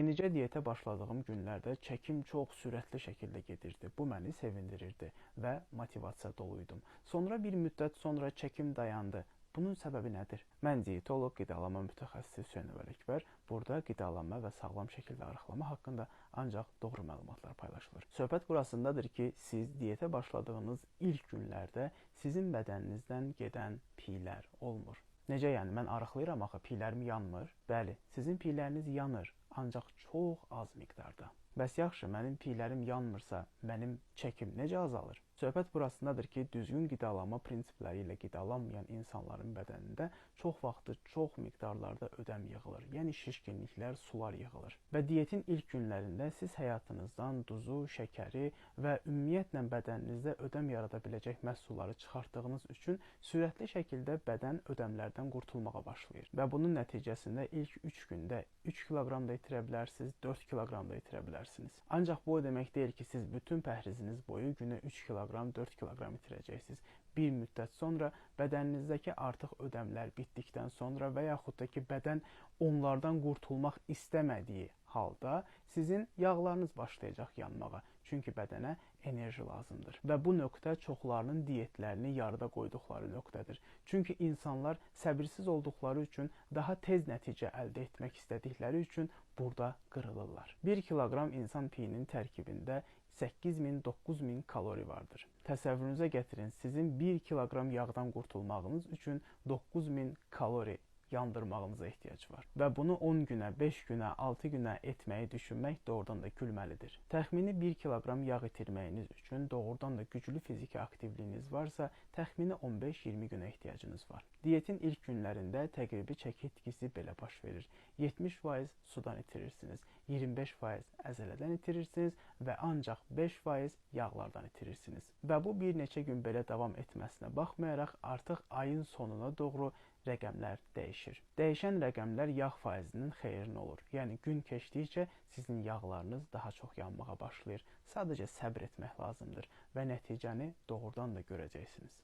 Yenicə diyetə başladığım günlərdə çəkim çox sürətli şəkildə gedirdi. Bu məni sevindirirdi və motivasiya doluydum. Sonra bir müddət sonra çəkim dayandı. Bunun səbəbi nədir? Mən diyetoloq, qidalanma mütəxəssisi Hüseyn Ələkbər. Burada qidalanma və sağlam şəkildə arıqlama haqqında ancaq doğru məlumatlar paylaşılır. Söhbət burasındadır ki, siz diyetə başladığınız ilk günlərdə sizin bədəninizdən gedən piylər olmur. Necə yəni? Mən arıqlayıram axı, piylərim yanmır. Bəli, sizin piyləriniz yanır, ancaq çox az miqdarda. Bəs yaxşı, mənim piylərim yanmırsa, mənim çəkim necə azalır? Söhbət burasındadır ki, düzgün qidalanma prinsipləri ilə qidalanmayan insanların bədənində çox vaxtı çox miqdarlarda ödəm yığılır. Yəni şişkinliklər, sular yığılır. Və diyetin ilk günlərində siz həyatınızdan duzu, şəkəri və ümumiyyətlə bədəninizdə ödəm yarada biləcək məhsulları çıxartdığınız üçün sürətli şəkildə bədən ödəmlərdən qurtulmağa başlayır. Və bunun nəticəsində ilk 3 gündə 3 kiloqram da itirə bilərsiniz, 4 kiloqram da itirə bilərsiniz. Ancaq bu o demək deyil ki, siz bütün pəhriziniz boyu günə 3 kiloqram, 4 kiloqram itirəcəksiniz. Bir müddət sonra bədəninizdəki artıq ödəmlər bitdikdən sonra və yaxud da ki, bədən onlardan qurtulmaq istəmədiyi halda sizin yağlarınız başlayacaq yanmağa. Çünki bədənə enerji lazımdır. Və bu nöqtə çoxlarının diyetlərini yarıda qoyduqları nöqtədir. Çünki insanlar səbirsiz olduqları üçün, daha tez nəticə əldə etmək istədikləri üçün burada qırılırlar. 1 kiloqram insan piyinin tərkibində 8000-9000 kalori vardır. Təsəvvürünüzə gətirin, sizin 1 kiloqram yağdan qurtulmağınız üçün 9000 kalori yandırmağınıza ehtiyac var. Və bunu 10 günə, 5 günə, 6 günə etməyi düşünmək doğrudan da gülməlidir. Təxmini 1 kiloqram yağ itirməyiniz üçün doğrudan da güclü fiziki aktivliyiniz varsa, təxmini 15-20 günə ehtiyacınız var. Diyetin ilk günlərində təqribi çəki itkisi belə baş verir. 70% sudan itirirsiniz, 25% əzələdən itirirsiniz və ancaq 5% yağlardan itirirsiniz. Və bu bir neçə gün belə davam etməsinə baxmayaraq artıq ayın sonuna doğru rəqəmlər dəyişir. Dəyişən rəqəmlər yağ faizinin xeyrinə olur. Yəni gün keçdikcə sizin yağlarınız daha çox yanmağa başlayır. Sadəcə səbr etmək lazımdır və nəticəni doğrudan da görəcəksiniz.